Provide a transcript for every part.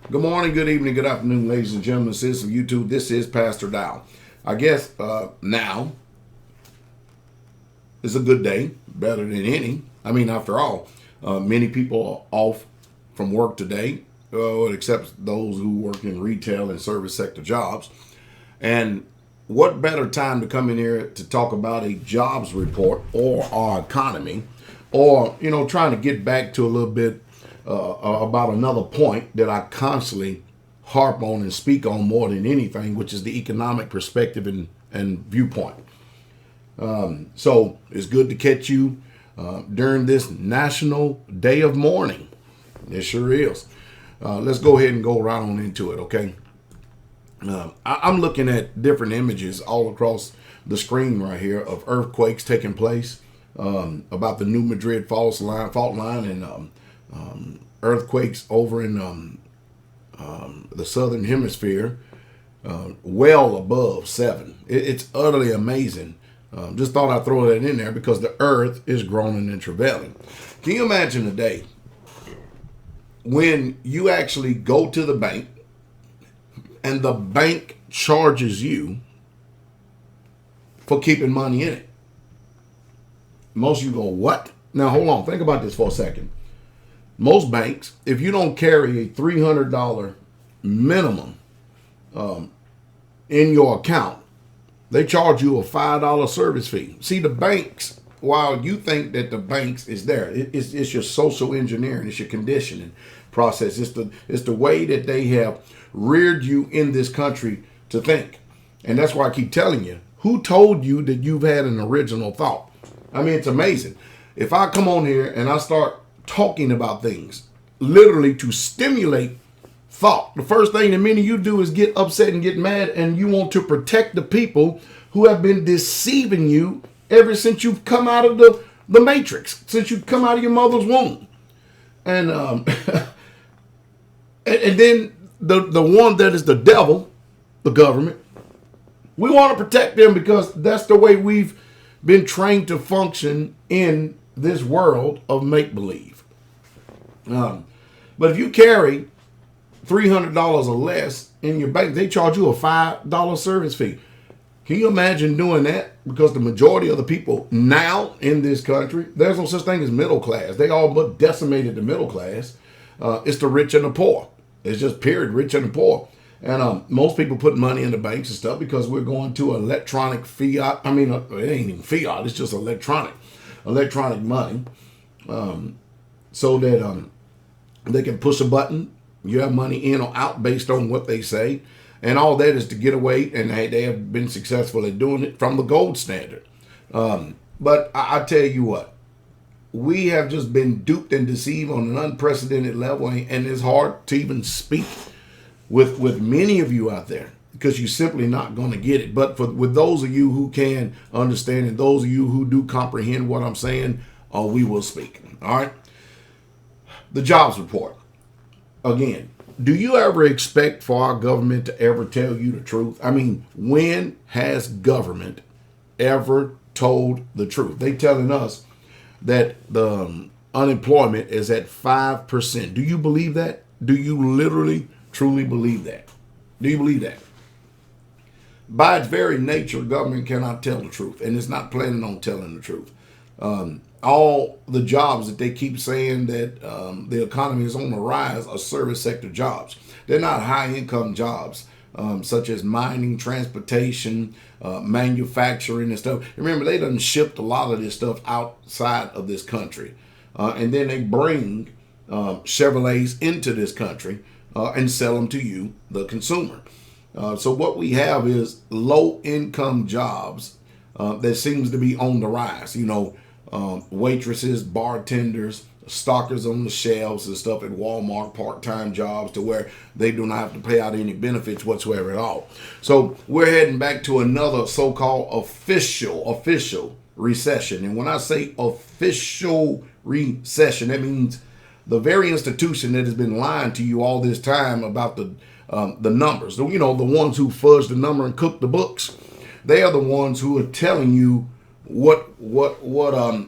Good morning, good evening, good afternoon, ladies and gentlemen, citizens of YouTube. This is Pastor Dow. I guess now is a good day, better than any. I mean, after all, many people are off from work today, except those who work in retail and service sector jobs. And what better time to come in here to talk about a jobs report or our economy, or trying to get back to a little bit about another point that I constantly harp on and speak on more than anything, which is the economic perspective and viewpoint. So it's good to catch you during this National Day of Mourning. It sure is. Let's go ahead and go right on into it, okay? I'm looking at different images all across the screen right here of earthquakes taking place, about the New Madrid fault line, and earthquakes over in the southern hemisphere, well above 7. It's utterly amazing. Just thought I'd throw that in there because the earth is groaning and travailing. Can you imagine a day when you actually go to the bank and the bank charges you for keeping money in it? Most of you go, what? Now, hold on. Think about this for a second. Most banks, if you don't carry a $300 minimum in your account, they charge you a $5 service fee. See, the banks, while you think that the banks is there, it's your social engineering, it's your conditioning process. It's the way that they have reared you in this country to think. And that's why I keep telling you, who told you that you've had an original thought? I mean, it's amazing. If I come on here and I start talking about things, literally to stimulate thought, the first thing that many of you do is get upset and get mad, and you want to protect the people who have been deceiving you ever since you've come out of the matrix, since you've come out of your mother's womb. And and then the one that is the devil, the government, we want to protect them because that's the way we've been trained to function in this world of make-believe. But if you carry $300 or less in your bank, they charge you a $5 service fee. Can you imagine doing that? Because the majority of the people now in this country, there's no such thing as middle class. They all but decimated the middle class. It's the rich and the poor. It's just period, rich and the poor. And most people put money in the banks and stuff because we're going to electronic fiat. I mean, it ain't even fiat. It's just electronic money. So that they can push a button. You have money in or out based on what they say. And all that is to get away. And they have been successful at doing it from the gold standard. But I tell you what, we have just been duped and deceived on an unprecedented level. And it's hard to even speak with many of you out there because you're simply not going to get it. But with those of you who can understand and those of you who do comprehend what I'm saying, we will speak. All right. The jobs report. Again, do you ever expect for our government to ever tell you the truth? I mean, when has government ever told the truth? They telling us that the unemployment is at 5%. Do you believe that? Do you literally, truly believe that? Do you believe that? By its very nature, government cannot tell the truth, and it's not planning on telling the truth. All the jobs that they keep saying that the economy is on the rise are service sector jobs. They're not high income jobs such as mining, transportation, manufacturing and stuff. Remember, they done shipped a lot of this stuff outside of this country. And then they bring Chevrolets into this country and sell them to you, the consumer. So what we have is low income jobs that seems to be on the rise. Waitresses, bartenders, stockers on the shelves and stuff at Walmart, part-time jobs to where they do not have to pay out any benefits whatsoever at all. So we're heading back to another so-called official recession. And when I say official recession, that means the very institution that has been lying to you all this time about the numbers. The ones who fudge the number and cook the books. They are the ones who are telling you what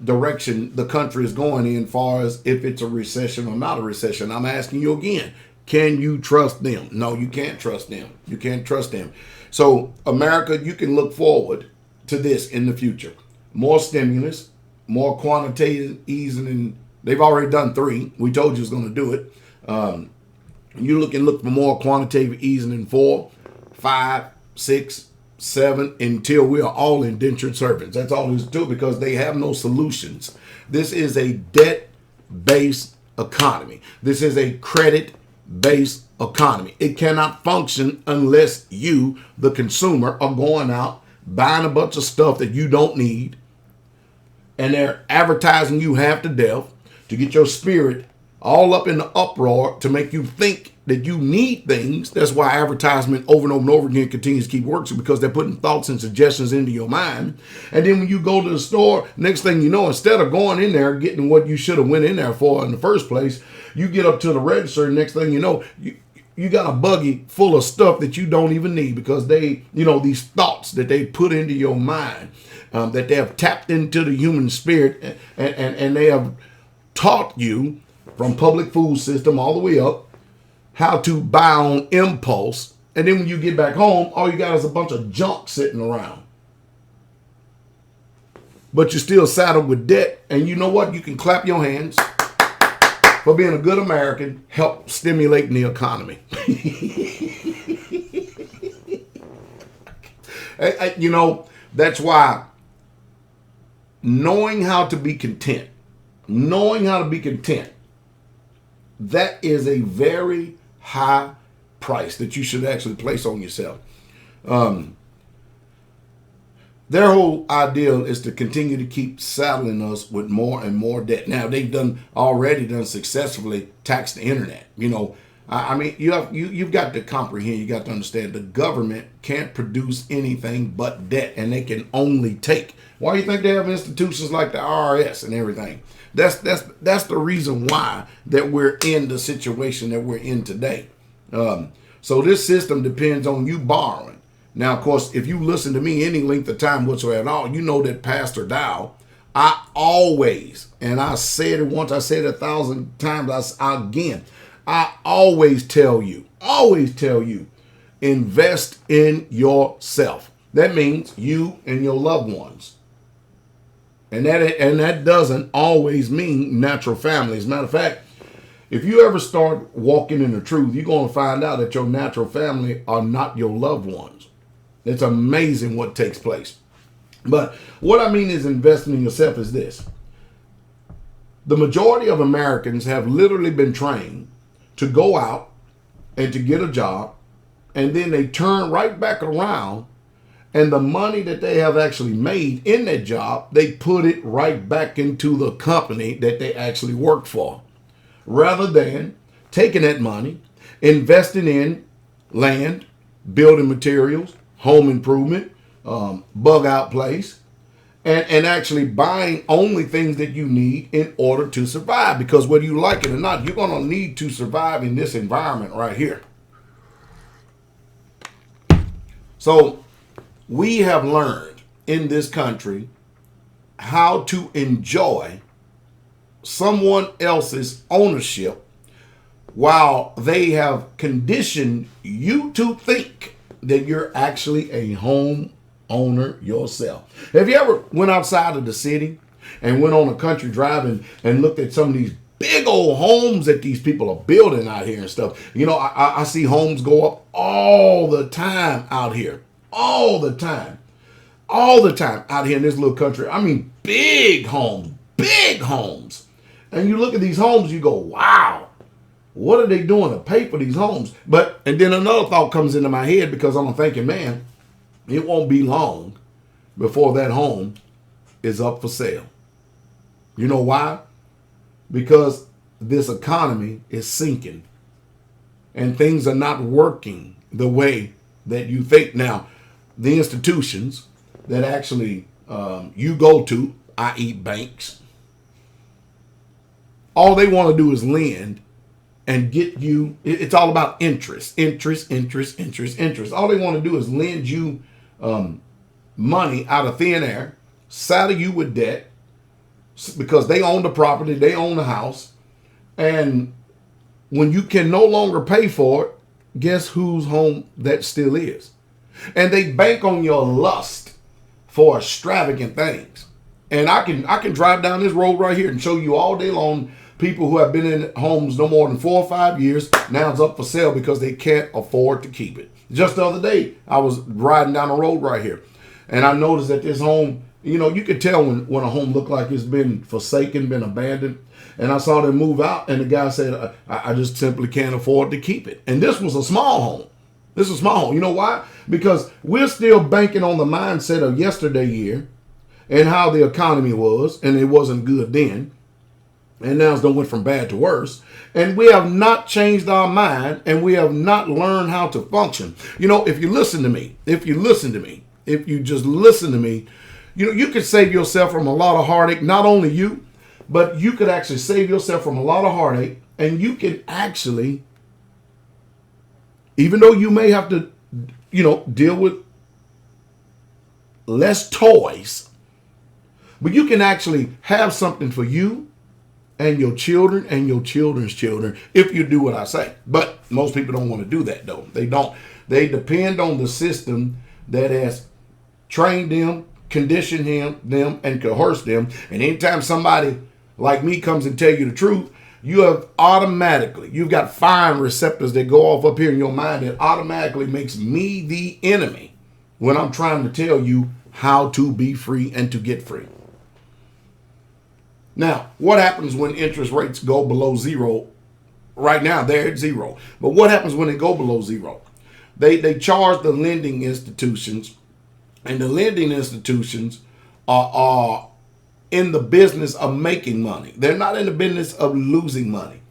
direction the country is going in far as if it's a recession or not a recession. I'm asking you again, Can you trust them? No, you can't trust them. You can't trust them. So, America, you can look forward to this in the future. More stimulus, more quantitative easing. And they've already done 3. We told you it was going to do it. You can look for more quantitative easing in 4, 5, 6, 7 until we are all indentured servants. That's all there's to it, because they have no solutions. This is a debt-based economy. This is a credit-based economy. It cannot function unless you, the consumer, are going out buying a bunch of stuff that you don't need, and they're advertising you half to death to get your spirit all up in the uproar to make you think that you need things. That's why advertisement over and over and over again continues to keep working, because they're putting thoughts and suggestions into your mind. And then when you go to the store, next thing you know, instead of going in there getting what you should have went in there for in the first place, you get up to the register, and next thing you know, you got a buggy full of stuff that you don't even need, because they, these thoughts that they put into your mind, that they have tapped into the human spirit, and they have taught you from public food system all the way up how to buy on impulse. And then when you get back home, all you got is a bunch of junk sitting around. But you're still saddled with debt. And you know what? You can clap your hands for being a good American, help stimulating the economy. That's why knowing how to be content, that is a very high price that you should actually place on yourself. Their whole ideal is to continue to keep saddling us with more and more debt. Now, they've already done successfully tax the internet. You've got to comprehend, you got to understand, the government can't produce anything but debt, and they can only take. Why do you think they have institutions like the IRS and everything? That's the reason why that we're in the situation that we're in today. So this system depends on you borrowing. Now, of course, if you listen to me any length of time whatsoever at all, you know that Pastor Dow, I always, and I said it once, I said it 1,000 times, I always tell you, invest in yourself. That means you and your loved ones. And that doesn't always mean natural family. As a matter of fact, if you ever start walking in the truth, you're going to find out that your natural family are not your loved ones. It's amazing what takes place. But what I mean is investing in yourself is this. The majority of Americans have literally been trained to go out and to get a job, and then they turn right back around, and the money that they have actually made in that job, they put it right back into the company that they actually work for, rather than taking that money, investing in land, building materials, home improvement, bug out place, and actually buying only things that you need in order to survive. Because whether you like it or not, you're going to need to survive in this environment right here. So we have learned in this country how to enjoy someone else's ownership while they have conditioned you to think that you're actually a home owner yourself. Have you ever went outside of the city and went on a country drive and looked at some of these big old homes that these people are building out here and stuff? I see homes go up all the time out here. All the time out here in this little country. I mean, big homes. And you look at these homes, you go, wow, what are they doing to pay for these homes? And then another thought comes into my head, because I'm thinking, man, it won't be long before that home is up for sale. You know why? Because this economy is sinking and things are not working the way that you think. Now, the institutions that actually you go to, i.e. banks, all they want to do is lend and get you. It's all about interest. All they want to do is lend you money out of thin air, saddle you with debt, because they own the property, they own the house, and when you can no longer pay for it, guess whose home that still is? And they bank on your lust for extravagant things. And I can drive down this road right here and show you all day long people who have been in homes no more than 4 or 5 years. Now it's up for sale because they can't afford to keep it. Just the other day, I was riding down the road right here, and I noticed that this home, you could tell when a home looked like it's been forsaken, been abandoned. And I saw them move out, and the guy said, I just simply can't afford to keep it. And this was a small home. This is a small home. You know why? Because we're still banking on the mindset of yesterday year and how the economy was, and it wasn't good then. And now it's done went from bad to worse. And we have not changed our mind, and we have not learned how to function. If you listen to me, if you just listen to me, you could save yourself from a lot of heartache. Not only you, but you could actually save yourself from a lot of heartache, and you can actually, even though you may have to, deal with less toys, but you can actually have something for you and your children and your children's children if you do what I say. But most people don't want to do that, though. They don't. They depend on the system that has trained them, conditioned them, and coerced them. And anytime somebody like me comes and tell you the truth, you've got firing receptors that go off up here in your mind that automatically makes me the enemy when I'm trying to tell you how to be free and to get free. Now, what happens when interest rates go below zero? Right now, they're at zero. But what happens when they go below zero? They charge the lending institutions, and the lending institutions are in the business of making money. They're not in the business of losing money.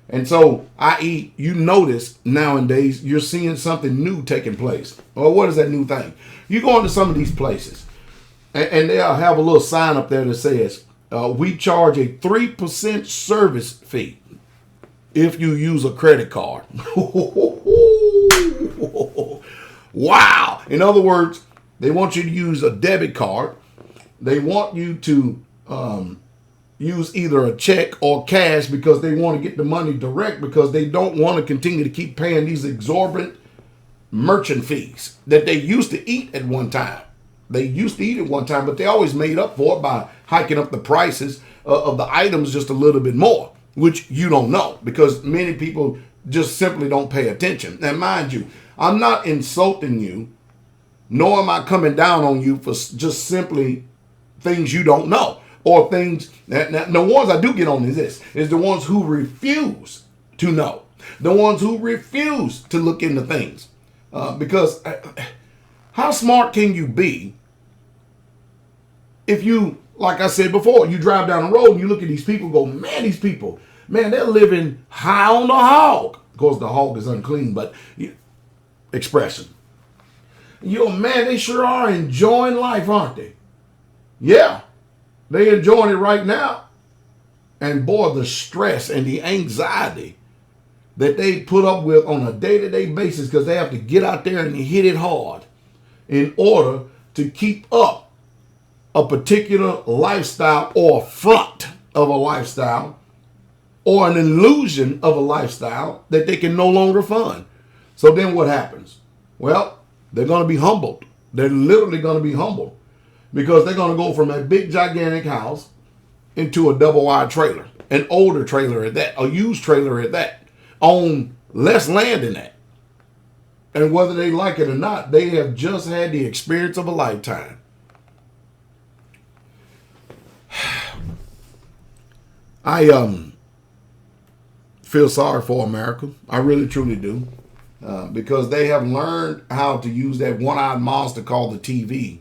And so, i.e., you notice nowadays you're seeing something new taking place. Well, what is that new thing? You go into some of these places, and they'll have a little sign up there that says, we charge a 3% service fee if you use a credit card. Wow. In other words, they want you to use a debit card. They want you to use either a check or cash because they want to get the money direct, because they don't want to continue to keep paying these exorbitant merchant fees that they used to eat at one time. They used to eat it one time, but they always made up for it by hiking up the prices of the items just a little bit more, which you don't know because many people just simply don't pay attention. Now, mind you, I'm not insulting you, nor am I coming down on you for just simply things you don't know or things that the ones I do get on is the ones who refuse to know, the ones who refuse to look into things because how smart can you be if you, like I said before, you drive down the road and you look at these people and go, man, these people, man, they're living high on the hog. Of course, the hog is unclean, but expression. Man, they sure are enjoying life, aren't they? Yeah, they're enjoying it right now. And boy, the stress and the anxiety that they put up with on a day-to-day basis because they have to get out there and hit it hard in order to keep up a particular lifestyle or front of a lifestyle or an illusion of a lifestyle that they can no longer fund. So then what happens? Well, they're going to be humbled. They're literally going to be humbled because they're going to go from a big, gigantic house into a double-wide trailer, an older trailer at that, a used trailer at that, on less land than that. And whether they like it or not, they have just had the experience of a lifetime. I feel sorry for America. I really, truly do. Because they have learned how to use that one-eyed monster called the TV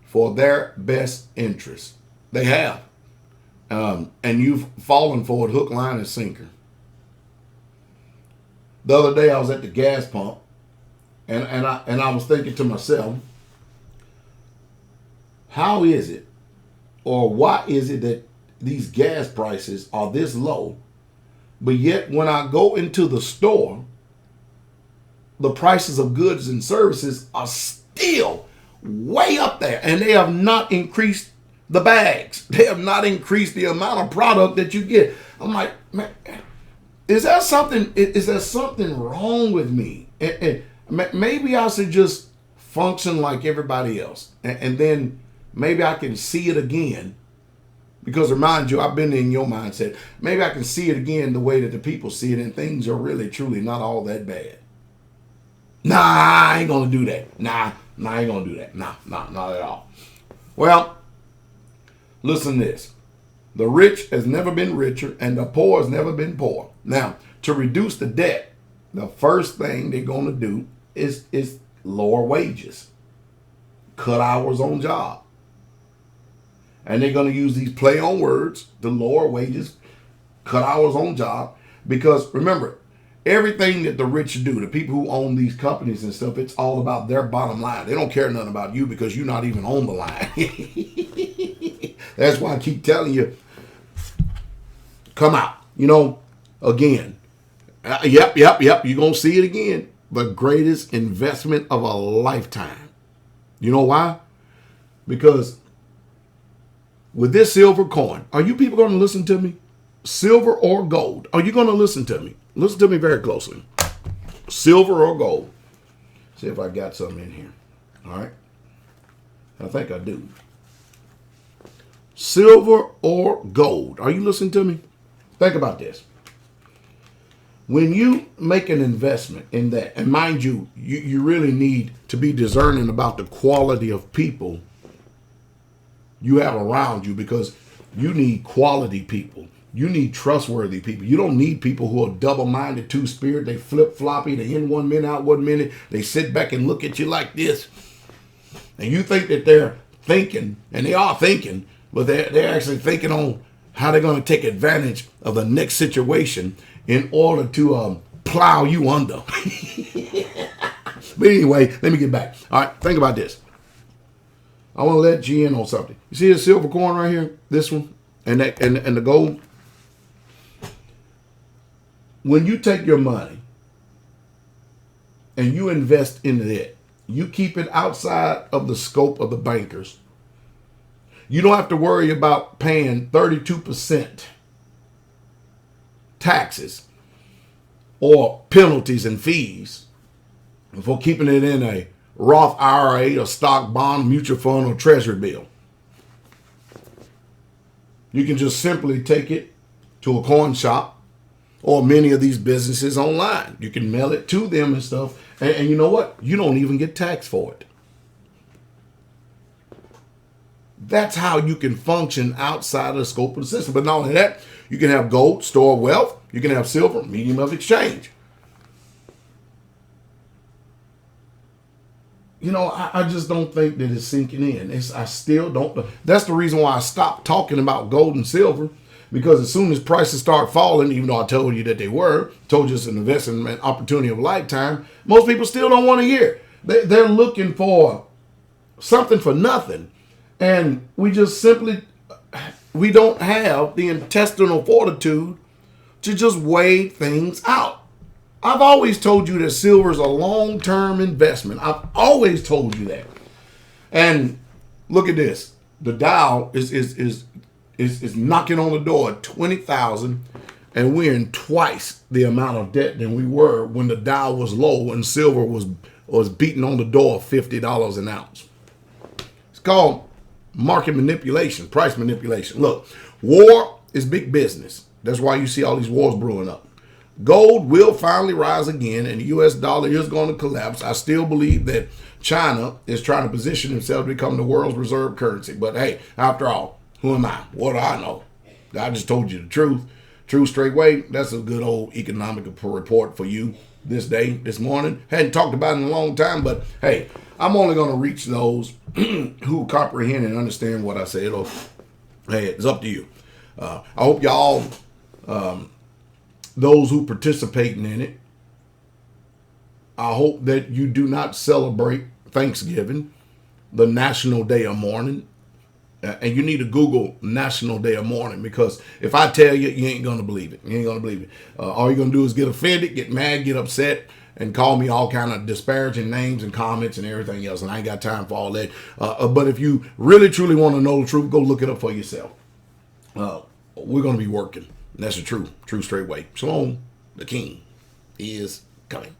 for their best interest. They have. And you've fallen for it hook, line, and sinker. The other day I was at the gas pump and I was thinking to myself, how is it or why is it that these gas prices are this low, but yet when I go into the store, the prices of goods and services are still way up there, and they have not increased the bags. They have not increased the amount of product that you get. I'm like, man, Is there something? Is there something wrong with me? And maybe I should just function like everybody else, and then maybe I can see it again. Because remind you, I've been in your mindset. Maybe I can see it again the way that the people see it, and things are really, truly not all that bad. Nah, I ain't gonna do that. Nah, I ain't gonna do that. Nah, not at all. Well, listen to this. The rich has never been richer, and the poor has never been poor. Now, to reduce the debt, the first thing they're gonna do is lower wages, cut hours on job. And they're going to use these play on words to lower wages, cut hours on job. Because remember, everything that the rich do, the people who own these companies and stuff, it's all about their bottom line. They don't care nothing about you because you're not even on the line. That's why I keep telling you, come out. Again. Yep. You're going to see it again. The greatest investment of a lifetime. You know why? Because with this silver coin, are you people going to listen to me? Silver or gold? Are you going to listen to me? Listen to me very closely. Silver or gold? See if I got something in here. All right. I think I do. Silver or gold? Are you listening to me? Think about this. When you make an investment in that, and mind you, you really need to be discerning about the quality of people you have around you, because you need quality people. You need trustworthy people. You don't need people who are double-minded, two-spirit. They flip-floppy. They in 1 minute, out 1 minute. They sit back and look at you like this. And you think that they're thinking, and they are thinking, but they're actually thinking on how they're going to take advantage of the next situation in order to plow you under. But anyway, let me get back. All right, think about this. I want to let you in on something. You see the silver coin right here? This one? And the gold? When you take your money and you invest in it, you keep it outside of the scope of the bankers. You don't have to worry about paying 32% taxes or penalties and fees for keeping it in a Roth IRA, a stock, bond, mutual fund, or treasury bill. You can just simply take it to a coin shop or many of these businesses online. You can mail it to them and stuff. And you know what? You don't even get taxed for it. That's how you can function outside of the scope of the system. But not only that, you can have gold, store of wealth. You can have silver, medium of exchange. I just don't think that it's sinking in. I still don't. That's the reason why I stopped talking about gold and silver, because as soon as prices start falling, even though I told you that they told you it's an investment opportunity of a lifetime, most people still don't want to hear. They're looking for something for nothing. And we don't have the intestinal fortitude to just weigh things out. I've always told you that silver is a long-term investment. I've always told you that. And look at this. The Dow is knocking on the door at 20,000, and we're in twice the amount of debt than we were when the Dow was low and silver was beating on the door of $50 an ounce. It's called market manipulation, price manipulation. Look, war is big business. That's why you see all these wars brewing up. Gold will finally rise again, and the U.S. dollar is going to collapse. I still believe that China is trying to position himself to become the world's reserve currency. But hey, after all, who am I? What do I know? I just told you the truth. True straight way. That's a good old economic report for you this morning. Hadn't talked about it in a long time, but hey, I'm only going to reach those who comprehend and understand what I said. Or, hey, it's up to you. I hope y'all... those who participating in it, I hope that you do not celebrate Thanksgiving, the National Day of Mourning. And you need to Google National Day of Mourning, because if I tell you, you ain't going to believe it. You ain't going to believe it. All you're going to do is get offended, get mad, get upset, and call me all kind of disparaging names and comments and everything else. And I ain't got time for all that. But if you really, truly want to know the truth, go look it up for yourself. We're going to be working. That's the true straight way. Shalom. the king is coming.